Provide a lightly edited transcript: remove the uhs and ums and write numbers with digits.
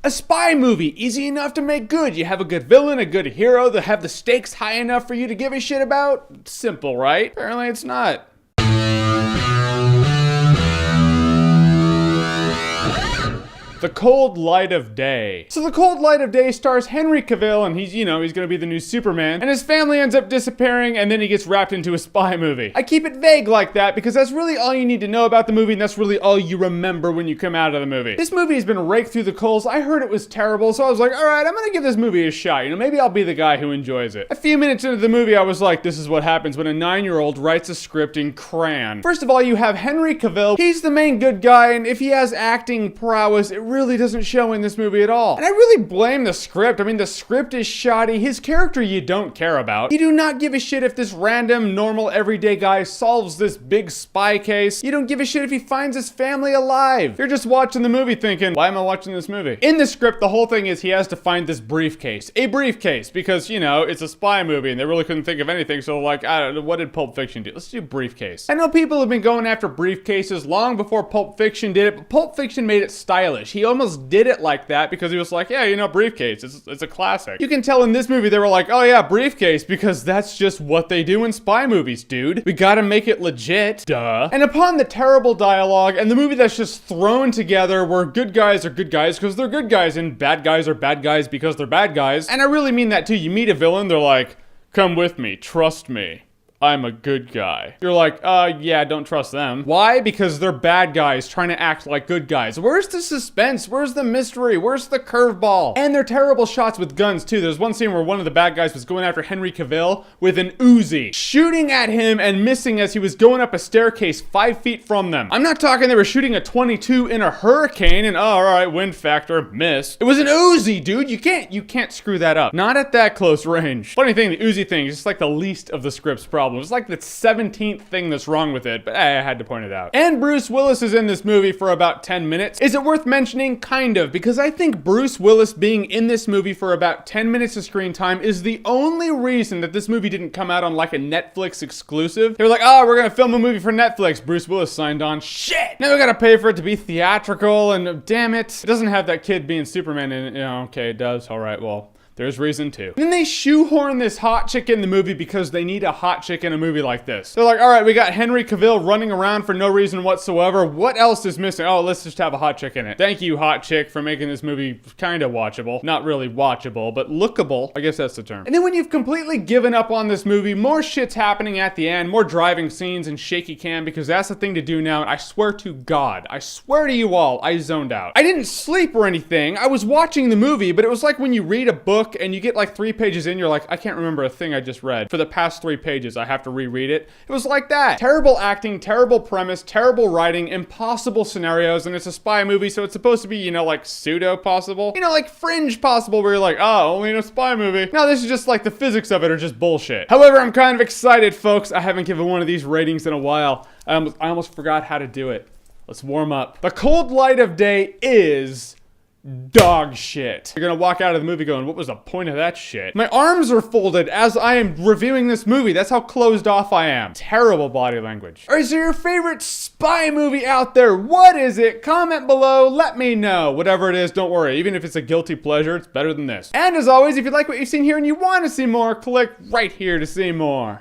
A spy movie, easy enough to make good. You have a good villain, a good hero that have the stakes high enough for you to give a shit about. Simple, right? Apparently it's not. The Cold Light of Day. So The Cold Light of Day stars Henry Cavill, and he's gonna be the new Superman, and his family ends up disappearing, and then he gets wrapped into a spy movie. I keep it vague like that because that's really all you need to know about the movie, and that's really all you remember when you come out of the movie. This movie has been raked through the coals. I heard it was terrible, so I was like, alright, I'm gonna give this movie a shot. Maybe I'll be the guy who enjoys it. A few minutes into the movie, I was like, this is what happens when a 9-year-old writes a script in crayon. First of all, you have Henry Cavill. He's the main good guy, and if he has acting prowess, it really doesn't show in this movie at all. And I really blame the script. I mean, the script is shoddy. His character you don't care about. You do not give a shit if this random, normal, everyday guy solves this big spy case. You don't give a shit if he finds his family alive. You're just watching the movie thinking, why am I watching this movie? In the script, the whole thing is he has to find this briefcase. A briefcase, because, it's a spy movie and they really couldn't think of anything, so like, I don't know, what did Pulp Fiction do? Let's do briefcase. I know people have been going after briefcases long before Pulp Fiction did it, but Pulp Fiction made it stylish. He almost did it like that because he was like, yeah, briefcase, it's a classic. You can tell in this movie they were like, oh yeah, briefcase, because that's just what they do in spy movies, dude. We gotta make it legit, duh. And upon the terrible dialogue and the movie that's just thrown together where good guys are good guys because they're good guys and bad guys are bad guys because they're bad guys, and I really mean that too. You meet a villain, they're like, come with me, trust me, I'm a good guy. You're like, yeah, don't trust them. Why? Because they're bad guys trying to act like good guys. Where's the suspense? Where's the mystery? Where's the curveball? And they're terrible shots with guns too. There's one scene where one of the bad guys was going after Henry Cavill with an Uzi, shooting at him and missing as he was going up a staircase 5 feet from them. I'm not talking they were shooting a 22 in a hurricane and all right, wind factor, missed. It was an Uzi, dude. You can't screw that up. Not at that close range. Funny thing, the Uzi thing is just like the least of the script's problems. It's like the 17th thing that's wrong with it, but I had to point it out. And Bruce Willis is in this movie for about 10 minutes. Is it worth mentioning? Kind of, because I think Bruce Willis being in this movie for about 10 minutes of screen time is the only reason that this movie didn't come out on like a Netflix exclusive. They were like, oh, we're gonna film a movie for Netflix. Bruce Willis signed on. Shit! Now we gotta pay for it to be theatrical, and damn it. It doesn't have that kid being Superman in it. Okay, it does. All right, well, there's reason to. And then they shoehorn this hot chick in the movie because they need a hot chick in a movie like this. They're like, all right, we got Henry Cavill running around for no reason whatsoever. What else is missing? Oh, let's just have a hot chick in it. Thank you, hot chick, for making this movie kind of watchable. Not really watchable, but lookable. I guess that's the term. And then when you've completely given up on this movie, more shit's happening at the end, more driving scenes and shaky cam, because that's the thing to do now. And I swear to God, I swear to you all, I zoned out. I didn't sleep or anything. I was watching the movie, but it was like when you read a book and you get like 3 pages in, you're like, I can't remember a thing I just read. For the past 3 pages, I have to reread it. It was like that. Terrible acting, terrible premise, terrible writing, impossible scenarios, and it's a spy movie, so it's supposed to be, like pseudo possible. Like fringe possible, where you're like, oh, only in a spy movie. No, this is just like the physics of it are just bullshit. However, I'm kind of excited, folks. I haven't given one of these ratings in a while. I almost forgot how to do it. Let's warm up. The Cold Light of Day is dog shit. You're gonna walk out of the movie going, what was the point of that shit? My arms are folded as I am reviewing this movie. That's how closed off I am. Terrible body language. Alright, so your favorite spy movie out there, what is it? Comment below, let me know. Whatever it is, don't worry. Even if it's a guilty pleasure, it's better than this. And as always, if you like what you've seen here and you want to see more, click right here to see more.